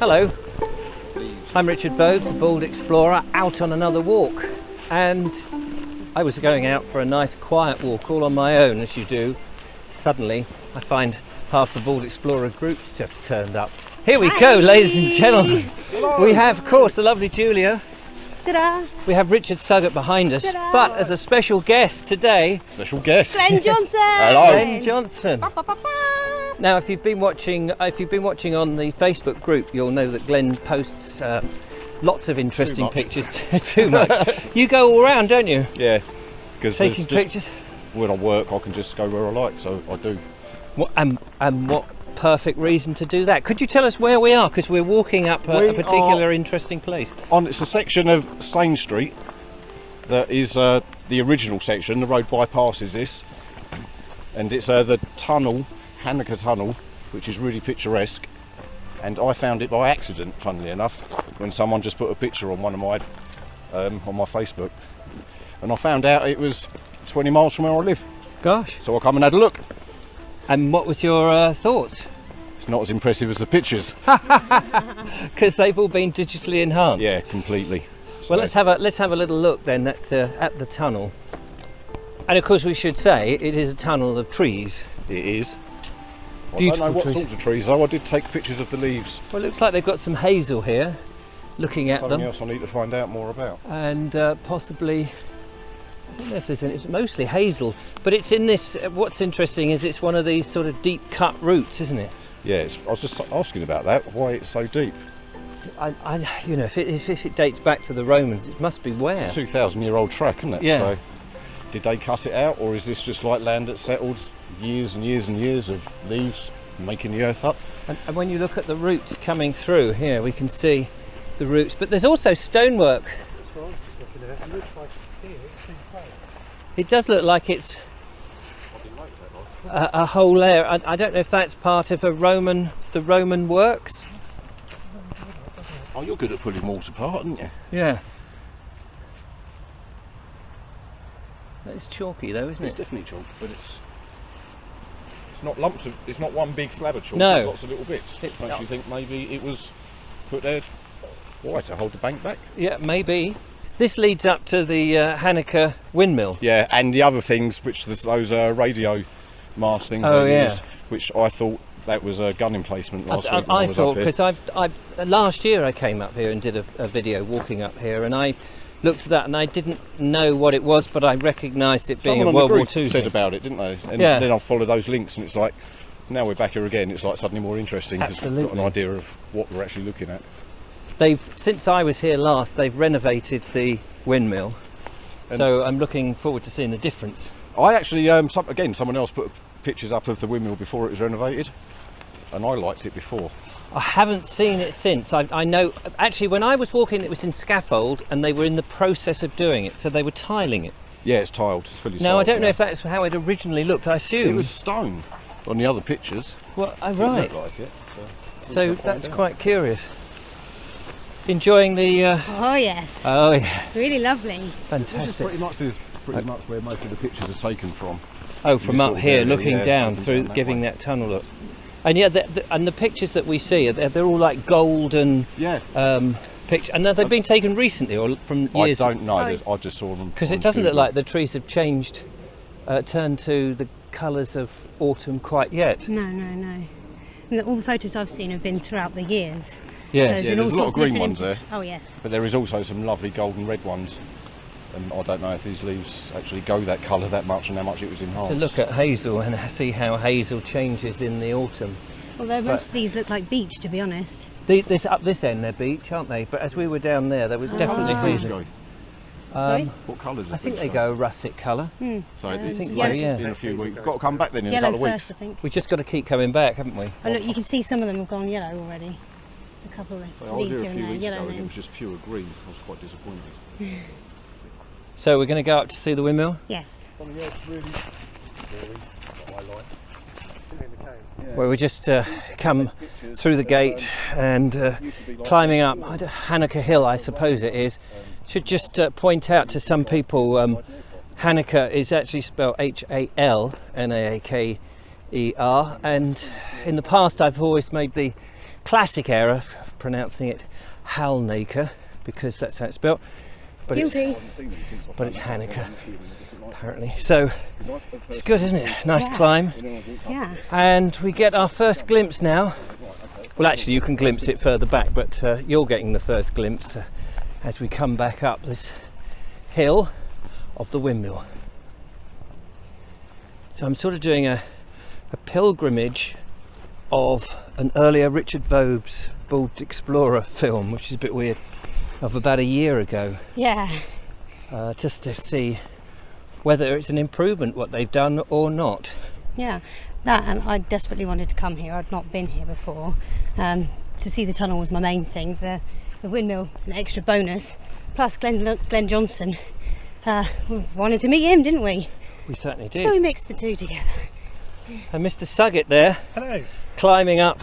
Hello, I'm Richard Vobes, the Bald Explorer, out on another walk. And I was going out for a nice quiet walk all on my own, as you do. Suddenly, I find half the Bald Explorer group's just turned up. Here we go, ladies and gentlemen. Hello. We have, of course, the lovely Julia. Ta-da. We have Richard Suggett behind us, Ta-da. but as a special guest today... Special guest. Glen Johnson! Hello. Glen Johnson. Now, if you've been watching on the Facebook group, you'll know that Glen posts lots of interesting pictures. Too much. You go all around, don't you? Yeah. Because taking pictures. When I work, I can just go where I like, so I do. And what perfect reason to do that? Could you tell us where we are? Because we're walking up a particular interesting place. It's a section of Stane Street that is the original section. The road bypasses this, and it's the tunnel. Halnaker Tunnel, which is really picturesque, and I found it by accident, funnily enough, when someone just put a picture on one of my on my Facebook, and I found out it was 20 miles from where I live. Gosh. So I come and had a look. And what was your thoughts? It's not as impressive as the pictures. Because they've all been digitally enhanced. Yeah, completely. Well, let's have a little look then at the tunnel. And of course, we should say it is a tunnel of trees. It is. Beautiful I don't know what trees. sorts of trees though. I did take pictures of the leaves. Well, it looks like they've got some hazel here, looking at Something them. else I need to find out more about. And possibly, I don't know if there's any, it's mostly hazel, but it's in this, what's interesting is it's one of these sort of deep cut roots, isn't it? Yeah, I was just asking about that, why it's so deep. You know, if it dates back to the Romans, it must be where? It's a 2,000-year-old track, isn't it? Yeah. So, did they cut it out, or is this just like land that settled years and years and years of leaves making the earth up? And when you look at the roots coming through here, we can see the roots, but there's also stonework. That's what I'm just looking at. It looks like here, it's in place. It does look like it's a whole area. I don't know if that's part of the Roman works. Oh, you're good at pulling walls apart, aren't you? Yeah. It's chalky though, isn't It's it? definitely chalk, but it's not lumps of. It's not one big slab of chalk. No. There's lots of little bits. Makes you think maybe it was put there. Why, to hold the bank back? Yeah, maybe. This leads up to the Halnaker Windmill. Yeah, and the other things, which there's those radio mast things. Oh, they yeah. use, which I thought that was a gun emplacement last week. I thought, because last year I came up here and did a video walking up here, and I looked at that and I didn't know what it was, but I recognised it being a World War II said thing. about it, didn't they? And Yeah. then I followed those links, and it's like, now we're back here again. It's like suddenly more interesting because we've got an Absolutely. idea of what we're actually looking at. Since I was here last, they've renovated the windmill, so I'm looking forward to seeing the difference. I actually, someone else put pictures up of the windmill before it was renovated, and I liked it before. I haven't seen it since. I know, actually, when I was walking, it was in scaffold, and they were in the process of doing it, so they were tiling it. Yeah, it's tiled. It's fully tiled. Now, I don't know now. if that's how it originally looked. I assume It was stone on the other pictures. Well, oh, It right. looked like it. So that's quite curious. Enjoying the. Oh yes, Oh yes, really lovely. This is fantastic. pretty much where most of the pictures are taken from. Oh, from this up sort of here, area, looking yeah, down looking through, down that giving way. that tunnel look. And yeah, and the pictures that we see, they're all like golden Yeah. pictures. And they've been taken recently or from years. I don't know. Oh, I just saw them. Because on it doesn't look Google. like the trees have changed, turned to the colours of autumn quite yet. No. And all the photos I've seen have been throughout the years. Yes. So Yeah, been all there's a lot of sorts green different ones there. Oh yes. But there is also some lovely golden red ones. And I don't know if these leaves actually go that colour that much and how much it was enhanced. To look at hazel and see how hazel changes in the autumn. Although most of these look like beech, to be honest. This up this end, they're beech, aren't they? But as we were down there was definitely What colours hazel. go? Sorry? What colours? I think they go a russet colour. So I it's think so, yeah. in a few weeks. We've got to come back then in a Yellow couple of first, weeks. I think. We've just got to keep coming back, haven't we? Oh look, you can see some of them have gone yellow already. A couple of Well, I was leaves here here a few and there, weeks yellow ago and it then. was just pure green. I was quite disappointed. So we're going to go up to see the windmill. Yes. Something else really what I like. In the cave. Where we just come through the gate and climbing up Halnaker Hill, I suppose it is. Should just point out to some people, Halnaker is actually spelled Halnaker, and in the past I've always made the classic error of pronouncing it Halnaker because that's how it's spelled. But Guilty. it's Halnaker, apparently. So it's good, isn't it? Nice climb. Yeah. And we get our first glimpse now. Well, actually, you can glimpse it further back, but you're getting the first glimpse as we come back up this hill of the windmill. So I'm sort of doing a pilgrimage of an earlier Richard Vobes Bald Explorer film, which is a bit weird, of about a year ago. Yeah. Just to see whether it's an improvement what they've done or not. Yeah. That, and I desperately wanted to come here. I'd not been here before. To see the tunnel was my main thing. The windmill, an extra bonus. Plus Glen Johnson. We wanted to meet him, didn't we? We certainly did. So we mixed the two together. And Mr. Suggett there, Hello. climbing up.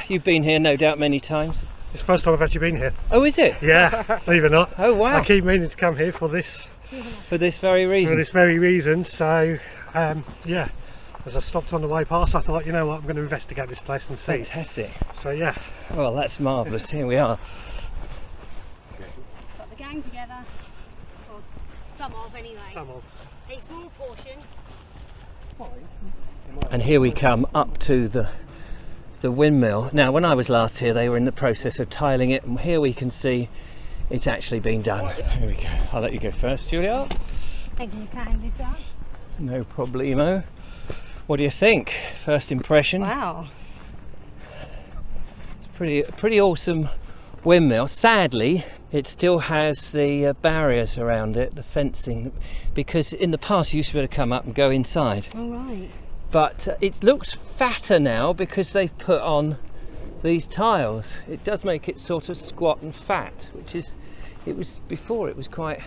You've been here no doubt many times. It's the first time I've actually been here. Oh, is it? Yeah, believe it or not. Oh, wow. I keep meaning to come here for this For this very reason. very reason. So, yeah, as I stopped on the way past, I thought, you know what, I'm going to investigate this place and see. Fantastic. So, yeah. Well, that's marvellous. Here we are. Got the gang together. Or some of, anyway. Some of. A small portion. And here we come up to the windmill. Now, when I was last here, they were in the process of tiling it, and here we can see it's actually been done. Here we go. I'll let you go first, Julia. Taking your kindly up. No problemo. What do you think? First impression? Wow. It's pretty awesome windmill. Sadly, it still has the barriers around it, the fencing, because in the past you used to be able to come up and go inside. All right. But it looks fatter now because they've put on these tiles. It does make it sort of squat and fat, which is, before it was quite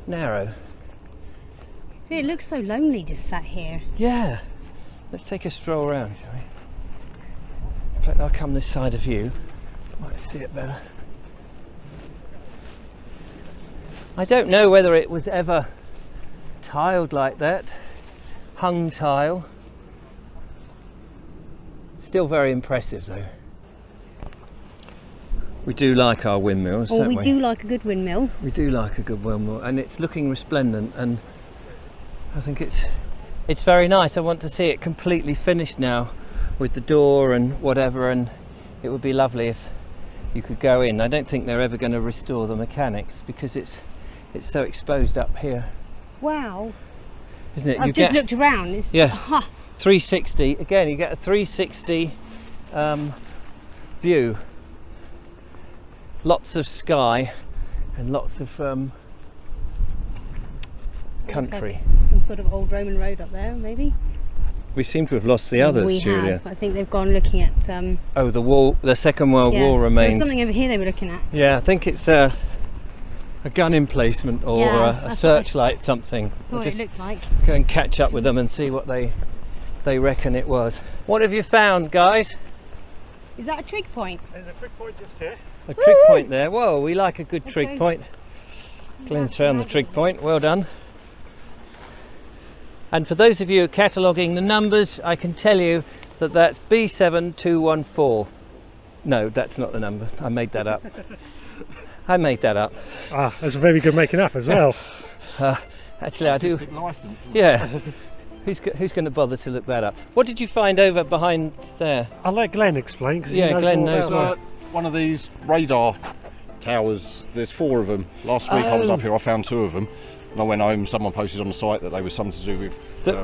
narrow. It looks so lonely just sat here. Yeah. Let's take a stroll around, shall we? In fact, I'll come this side of you. Might see it better. I don't know whether it was ever tiled like that. Hung tile. Still very impressive though. We do like our windmills, Oh, don't we we? do like a good windmill. We do like a good windmill, and it's looking resplendent, and I think it's very nice. I want to see it completely finished now with the door and whatever, and it would be lovely if you could go in. I don't think they're ever going to restore the mechanics because it's so exposed up here, Wow. isn't it? I've just looked around. It's, Yeah. 360 again. You get a 360 view. Lots of sky and lots of country. Some sort of old Roman road up there, maybe. We seem to have lost the others, we Julia. have. I think they've gone looking at. Oh, the wall. The Second World War There remains. was something over here they were looking at. Yeah, I think it's a gun emplacement or Yeah, a that's what I searchlight, something. We'll What it just looked like. go and catch up with them and see what they reckon it was. What have you found, guys? Is that a trig point? There's a trig point just here. A trig point there. Whoa, we like a good trig Okay. point. Glenn's found the trig point. Well done. And for those of you cataloguing the numbers, I can tell you that that's B7214. No, that's not the number. I made that up. I made that up. Ah, that's a very good making up as well. Actually, I do. Artistic license. Yeah. Who's going to bother to look that up? What did you find over behind there? I'll let Glenn explain. 'Cause he Yeah, knows Glenn more knows about more. One of these radar towers, there's 4 of them. Last week I was up here, I found 2 of them. And I went home, someone posted on the site that they were something to do with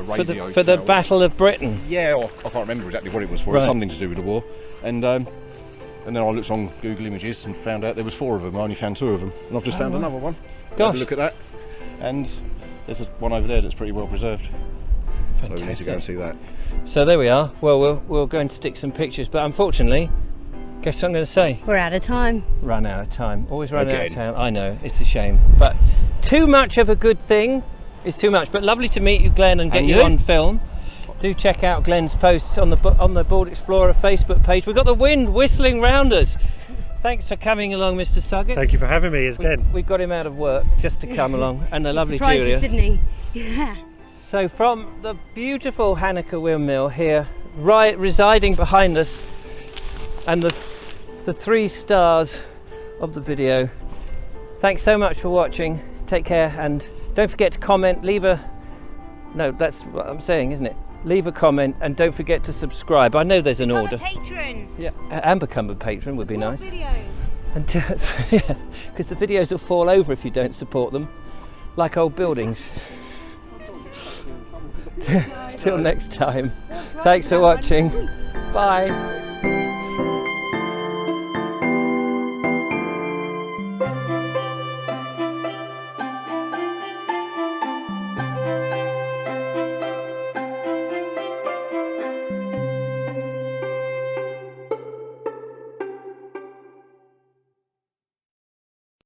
radio. For the towers. Battle of Britain. Yeah, or I can't remember exactly what it was for. It Right. was something to do with the war. And then I looked on Google Images and found out there was 4 of them. I only found 2 of them. And I've just found another one. Have Gosh. a look at that. And there's one over there that's pretty well preserved. So we need to go and see that. So there we are. Well, we'll go and stick some pictures, but unfortunately, guess what I'm going to say? We're out of time. Run out of time. Always run out of Again. time. I know, it's a shame. But too much of a good thing is too much. But lovely to meet you, Glenn, and get And you you. on film. Do check out Glenn's posts on the Bald Explorer Facebook page. We've got the wind whistling round us. Thanks for coming along, Mr. Suggett. Thank you for having me again. We got him out of work just to come along, and the lovely Surprised Julia. us, didn't he? Yeah. So from the beautiful Halnaker Windmill here, residing behind us, and the the 3 stars of the video. Thanks so much for watching. Take care, and don't forget to comment, no, that's what I'm saying, isn't it? Leave a comment, and don't forget to subscribe. I know there's an order. Become a patron. Yeah, and become a patron would be More nice. videos. And yeah, because the videos will fall over if you don't support them, like old buildings. Till next time. Thanks for watching. Bye.